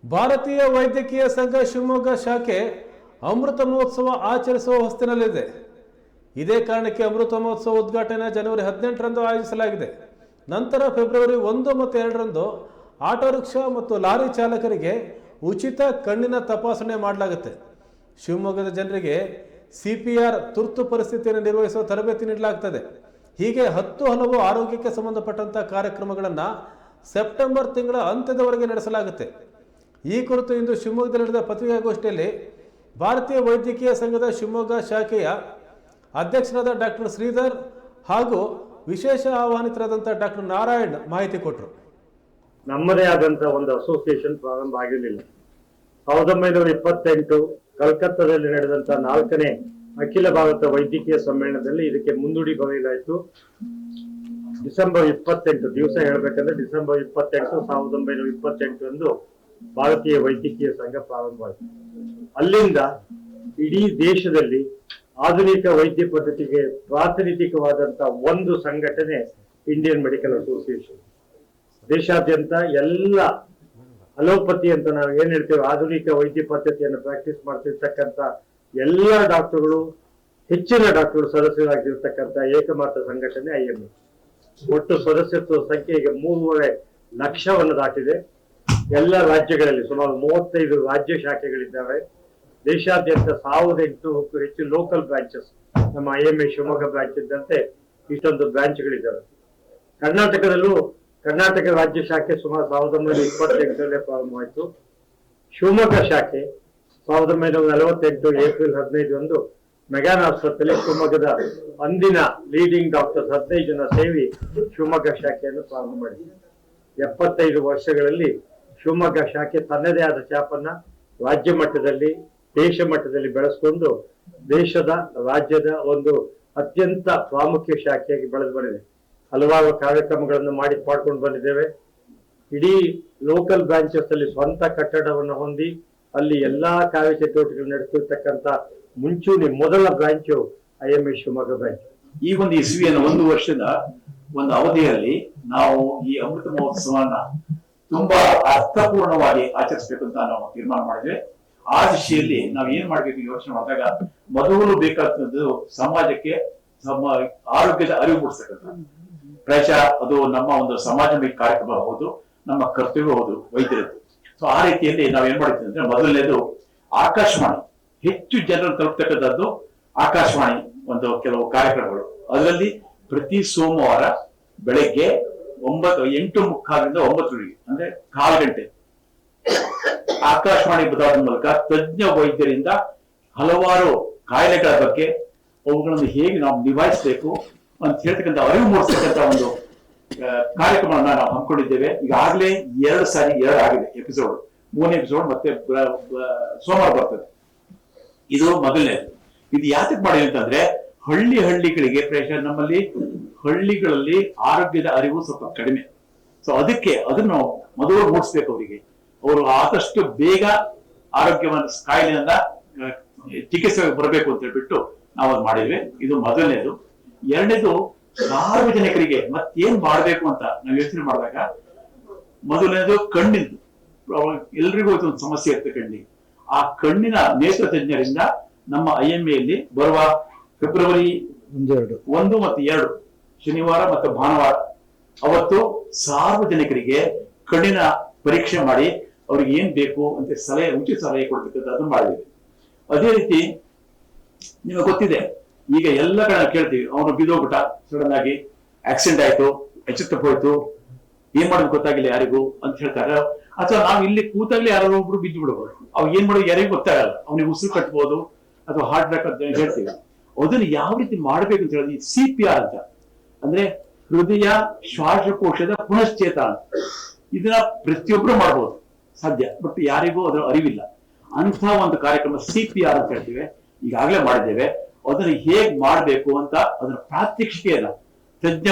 ಭಾರತೀಯ ವೈದ್ಯಕೀಯ ಸಂಘ ಶಿವಮೊಗ್ಗ ಶಾಖೆ ಅಮೃತ ಮಹೋತ್ಸವ ಆಚರಿಸುವ ಹೊಸ್ತಿನಲ್ಲಿದೆ. ಇದೇ ಕಾರಣಕ್ಕೆ ಅಮೃತ ಮಹೋತ್ಸವ ಉದ್ಘಾಟನೆ ಜನವರಿ 18ರಂದು ಆಯೋಜಿಸಲಾಗಿದೆ. ನಂತರ ಫೆಬ್ರವರಿ 1 ಮತ್ತು 2ರಂದು ಆಟೋ ರಿಕ್ಷಾ ಮತ್ತು ಲಾರಿ ಚಾಲಕರಿಗೆ ಉಚಿತ ಕಣ್ಣಿನ ತಪಾಸಣೆ ಮಾಡಲಾಗುತ್ತೆ. ಶಿವಮೊಗ್ಗದ ಜನರಿಗೆ CPR ತುರ್ತು ಪರಿಸ್ಥಿತಿಯನ್ನು ನಿರ್ವಹಿಸುವ ತರಬೇತಿ ನೀಡಲಾಗುತ್ತದೆ. ಹೀಗೆ 10 ಹಲವು ಆರೋಗ್ಯಕ್ಕೆ ಸಂಬಂಧಪಟ್ಟಂಥ ಕಾರ್ಯಕ್ರಮಗಳನ್ನು ಸೆಪ್ಟೆಂಬರ್ ತಿಂಗಳ ಅಂತ್ಯದವರೆಗೆ ನಡೆಸಲಾಗುತ್ತೆ. ಈ ಕುರಿತು ಇಂದು ಶಿವಮೊಗ್ಗದಲ್ಲಿ ನಡೆದ ಪತ್ರಿಕಾಗೋಷ್ಠಿಯಲ್ಲಿ ಭಾರತೀಯ ವೈದ್ಯಕೀಯ ಸಂಘದ ಶಿವಮೊಗ್ಗ ಶಾಖೆಯ ಅಧ್ಯಕ್ಷರಾದ ಡಾಕ್ಟರ್ ಶ್ರೀಧರ್ ಹಾಗೂ ವಿಶೇಷ ಆಹ್ವಾನಿತರಾದಂಥ ಡಾಕ್ಟರ್ ನಾರಾಯಣ್ ಮಾಹಿತಿ ಕೊಟ್ಟರು. ನಮ್ಮದೇ ಆದಂತಹ ಒಂದು ಅಸೋಸಿಯೇಷನ್ ಪ್ರಾರಂಭ ಆಗಿರಲಿಲ್ಲ. 1928 ಕಲ್ಕತ್ತಾದಲ್ಲಿ ನಡೆದಂತಹ 4ನೇ ಅಖಿಲ ಭಾರತ ವೈದ್ಯಕೀಯ ಸಮ್ಮೇಳನದಲ್ಲಿ ಇದಕ್ಕೆ ಮುಂದೂಡಿ ಬರೆಯಲಾಯಿತು. ಡಿಸೆಂಬರ್ 28 ದಿವಸ ಹೇಳ್ಬೇಕಂದ್ರೆ ಡಿಸೆಂಬರ್ 28, 1928 ಭಾರತೀಯ ವೈದ್ಯಕೀಯ ಸಂಘ ಪ್ರಾರಂಭವಾಯಿತು. ಅಲ್ಲಿಂದ ಇಡೀ ದೇಶದಲ್ಲಿ ಆಧುನಿಕ ವೈದ್ಯ ಪದ್ಧತಿಗೆ ಪ್ರಾತಿನಿಧಿಕವಾದಂತಹ ಒಂದು ಸಂಘಟನೆ ಇಂಡಿಯನ್ ಮೆಡಿಕಲ್ ಅಸೋಸಿಯೇಷನ್. ದೇಶಾದ್ಯಂತ ಎಲ್ಲ ಅಲೋಪತಿ ಅಂತ ನಾವು ಏನ್ ಹೇಳ್ತೇವೆ, ಆಧುನಿಕ ವೈದ್ಯ ಪದ್ಧತಿಯನ್ನು ಪ್ರಾಕ್ಟೀಸ್ ಮಾಡ್ತಿರ್ತಕ್ಕಂಥ ಎಲ್ಲ ಡಾಕ್ಟರ್ಗಳು, ಹೆಚ್ಚಿನ ಡಾಕ್ಟರ್ಗಳು ಸದಸ್ಯರಾಗಿರ್ತಕ್ಕಂಥ ಏಕಮಾತ್ರ ಸಂಘಟನೆ IMA. ಒಟ್ಟು ಸದಸ್ಯತ್ವ ಸಂಖ್ಯೆ ಈಗ 3.5 ಲಕ್ಷವನ್ನು ದಾಟಿದೆ. ಎಲ್ಲ ರಾಜ್ಯಗಳಲ್ಲಿ ಸುಮಾರು 35 ರಾಜ್ಯ ಶಾಖೆಗಳಿದ್ದಾವೆ. ದೇಶಾದ್ಯಂತ 1800ಕ್ಕೂ ಹೆಚ್ಚು ಲೋಕಲ್ ಬ್ರಾಂಚಸ್, ನಮ್ಮ IMA ಶಿವಮೊಗ್ಗ ಬ್ರಾಂಚ್ ಇದ್ದಂತೆ ಇಷ್ಟೊಂದು ಬ್ರಾಂಚ್ಗಳಿದ್ದಾವೆ. ಕರ್ನಾಟಕದಲ್ಲೂ ಕರ್ನಾಟಕ ರಾಜ್ಯ ಶಾಖೆ ಸುಮಾರು 1928 ಪ್ರಾರಂಭವಾಯಿತು. ಶಿವಮೊಗ್ಗ ಶಾಖೆ 1948 ಏಪ್ರಿಲ್ 15 ಮೆಗಾನ್ ಆಸ್ಪತ್ರೆಯಲ್ಲಿ ಶಿವಮೊಗ್ಗದ ಅಂದಿನ ಲೀಡಿಂಗ್ ಡಾಕ್ಟರ್ಸ್ 15 ಜನ ಸೇರಿ ಶಿವಮೊಗ್ಗ ಶಾಖೆಯನ್ನು ಪ್ರಾರಂಭ ಮಾಡಿದೆ. 75 ವರ್ಷಗಳಲ್ಲಿ ಶಿವಮೊಗ್ಗ ಶಾಖೆ ತನ್ನದೇ ಆದ ಛಾಪನ್ನ ರಾಜ್ಯ ಮಟ್ಟದಲ್ಲಿ, ದೇಶ ಮಟ್ಟದಲ್ಲಿ ಬೆಳೆಸ್ಕೊಂಡು ದೇಶದ, ರಾಜ್ಯದ ಒಂದು ಅತ್ಯಂತ ಪ್ರಾಮುಖ್ಯ ಶಾಖೆಯಾಗಿ ಬೆಳೆದು ಬಂದಿದೆ. ಹಲವಾರು ಕಾರ್ಯಕ್ರಮಗಳನ್ನು ಮಾಡ್ಕೊಂಡು ಬಂದಿದ್ದೇವೆ. ಇಡೀ ಲೋಕಲ್ ಬ್ರಾಂಚಸ್ ಅಲ್ಲಿ ಸ್ವಂತ ಕಟ್ಟಡವನ್ನು ಹೊಂದಿ ಅಲ್ಲಿ ಎಲ್ಲಾ ಕಾರ್ಯಚಟುವಟಿಕೆಗಳು ನಡೆಸಿರ್ತಕ್ಕಂಥ ಮುಂಚೂಣಿ ಮೊದಲ ಬ್ರಾಂಚು IMA ಶಿವಮೊಗ್ಗ ಬ್ರಾಂಚ್. ಈ ಒಂದು ಇಸ್ವಿಯನ್ನು 1 ವರ್ಷದ ಒಂದು ಅವಧಿಯಲ್ಲಿ ನಾವು ಈ ಅಮೃತ ಮಹೋತ್ಸವನ ತುಂಬಾ ಅರ್ಥಪೂರ್ಣವಾಗಿ ಆಚರಿಸಬೇಕು ಅಂತ ನಾವು ತೀರ್ಮಾನ ಮಾಡಿದ್ವಿ. ಆ ದಿಶೆಯಲ್ಲಿ ನಾವು ಏನ್ ಮಾಡ್ಬೇಕು ಯೋಚನೆ ಮಾಡಿದಾಗ ಮೊದಲು ಬೇಕಾದಂತದ್ದು ಸಮಾಜಕ್ಕೆ ಆರೋಗ್ಯದ ಅರಿವು ಮೂಡಿಸ್ತಕ್ಕಂಥ ಪ್ರಾಯಶಃ ಅದು ನಮ್ಮ ಒಂದು ಸಮಾಜಮುಖಿ ಕಾರ್ಯಕ್ರಮ ಹೌದು, ನಮ್ಮ ಕರ್ತವ್ಯ ಹೌದು ವೈದ್ಯರದ್ದು. ಸೊ ಆ ರೀತಿಯಲ್ಲಿ ನಾವ್ ಏನ್ ಮಾಡಿದ್ವಿ ಅಂದ್ರೆ ಮೊದಲನೇದು ಆಕಾಶವಾಣಿ, ಹೆಚ್ಚು ಜನರು ತಲುಪತಕ್ಕಂಥದ್ದು ಆಕಾಶವಾಣಿ ಒಂದು ಕೆಲವು ಕಾರ್ಯಕ್ರಮಗಳು. ಅದರಲ್ಲಿ ಪ್ರತಿ ಸೋಮವಾರ ಬೆಳಗ್ಗೆ 8:45ರಿಂದ 9 ಅಂದ್ರೆ 1/4 ಗಂಟೆ ಆಕಾಶವಾಣಿ ಬದಲಾದ ಮೂಲಕ ತಜ್ಞ ವೈದ್ಯರಿಂದ ಹಲವಾರು ಕಾಯಿಲೆಗಳ ಬಗ್ಗೆ ಅವುಗಳನ್ನು ಹೇಗೆ ನಾವು ನಿಭಾಯಿಸಬೇಕು ಅಂತ ಹೇಳ್ತಕ್ಕಂಥ ಅರಿವು ಮೂಡಿಸ್ತಕ್ಕಂಥ ಒಂದು ಕಾರ್ಯಕ್ರಮವನ್ನ ನಾವು ಹಮ್ಮಿಕೊಂಡಿದ್ದೇವೆ. ಈಗಾಗಲೇ 2 ಆಗಿದೆ ಎಪಿಸೋಡ್, 3ನೇ ಎಪಿಸೋಡ್ ಮತ್ತೆ ಸೋಮವಾರ ಬರ್ತದೆ. ಇದು ಮೊದಲನೇದು. ಇದು ಯಾತಕ್ಕೆ ಮಾಡಿದೆ ಅಂತಂದ್ರೆ ಹಳ್ಳಿಗಳಿಗೆ ಪ್ರಾಯಶಃ ನಮ್ಮಲ್ಲಿ ಹಳ್ಳಿಗಳಲ್ಲಿ ಆರೋಗ್ಯದ ಅರಿವು ಸ್ವಲ್ಪ ಕಡಿಮೆ. ಸೊ ಅದನ್ನು ಮೊದಲು ಮೂಡಿಸ್ಬೇಕು ಅವರಿಗೆ. ಅವರು ಆದಷ್ಟು ಬೇಗ ಆರೋಗ್ಯವನ್ನು ಕಾಯಿಲೆಯಿಂದ ಚಿಕಿತ್ಸೆ ಬರಬೇಕು ಅಂತ ಹೇಳ್ಬಿಟ್ಟು ನಾವು ಅದು ಮಾಡಿದ್ವಿ. ಇದು ಮೊದಲನೇದು. 2ನೇದು ಸಾರ್ವಜನಿಕರಿಗೆ ಮತ್ತೇನ್ ಮಾಡ್ಬೇಕು ಅಂತ ನಾವು ಯೋಚನೆ ಮಾಡಿದಾಗ ಮೊದಲನೇದು ಕಣ್ಣಿಂದು. ಎಲ್ರಿಗೂ ಒಂದು ಸಮಸ್ಯೆ ಇರುತ್ತೆ ಕಣ್ಣಿಗೆ. ಆ ಕಣ್ಣಿನ ನೇತ್ರ ತಜ್ಞರಿಂದ ನಮ್ಮ IMAಯಲ್ಲಿ ಬರುವ ಫೆಬ್ರವರಿ 1 ಮತ್ತು 2 ಶನಿವಾರ ಮತ್ತು ಭಾನುವಾರ ಅವತ್ತು ಸಾರ್ವಜನಿಕರಿಗೆ ಕಣ್ಣಿನ ಪರೀಕ್ಷೆ ಮಾಡಿ ಅವ್ರಿಗೆ ಏನ್ ಬೇಕು ಅಂತ ಉಚಿತ ಸಲಹೆ ಕೊಡ್ತಕ್ಕಂಥ ಅದನ್ನು ಮಾಡಿದ್ದೀವಿ. ಅದೇ ರೀತಿ ನಿಮಗೆ ಗೊತ್ತಿದೆ, ಈಗ ಎಲ್ಲ ಕಡೆ ಕೇಳ್ತೀವಿ, ಅವನು ಬಿದ್ದೋಗ್ಬಿಟ್ಟ, ಸಡನ್ ಆಗಿ ಆಕ್ಸಿಡೆಂಟ್ ಆಯ್ತು, ಎಚ್ಚೆತ್ತಪ್ಪ ಹೋಯ್ತು, ಏನ್ ಮಾಡೋದು ಗೊತ್ತಾಗಿಲ್ಲ ಯಾರಿಗೂ ಅಂತ ಹೇಳ್ತಾರೆ. ಅಥವಾ ನಾವು ಇಲ್ಲಿ ಕೂತಾಗ್ಲಿ ಯಾರೋ ಒಬ್ರು ಬಿದ್ದು ಬಿಡ್ಬೋದು, ಅವ್ ಏನ್ ಮಾಡೋದು ಯಾರಿಗೂ ಗೊತ್ತಾಗಲ್ಲ, ಅವನಿಗೆ ಉಸಿರು ಕಟ್ಬೋದು ಅಥವಾ ಹಾರ್ಟ್ ಅಟ್ಯಾಕ್ ಅಂತ ಹೇಳ್ತೀವಿ. ಅದನ್ನು ಯಾವ ರೀತಿ ಮಾಡ್ಬೇಕು ಅಂತ ಹೇಳಿದ್ರೆ CPR ಅಂತ, ಅಂದ್ರೆ ಹೃದಯ ಶ್ವಾಸಕೋಶದ ಪುನಶ್ಚೇತನ. ಇದನ್ನ ಪ್ರತಿಯೊಬ್ರು ಮಾಡ್ಬೋದು ಸಾಧ್ಯ, ಬಟ್ ಯಾರಿಗೂ ಅದರ ಅರಿವಿಲ್ಲ. ಅಂತ ಒಂದು ಕಾರ್ಯಕ್ರಮ CPR ಅಂತ ಹೇಳ್ತೀವಿ, ಈಗಾಗಲೇ ಮಾಡಿದ್ದೇವೆ. ಅದನ್ನು ಹೇಗ್ ಮಾಡ್ಬೇಕು ಅಂತ ಅದರ ಪ್ರಾತ್ಯಕ್ಷಿಕೆಯನ್ನ ತಜ್ಞ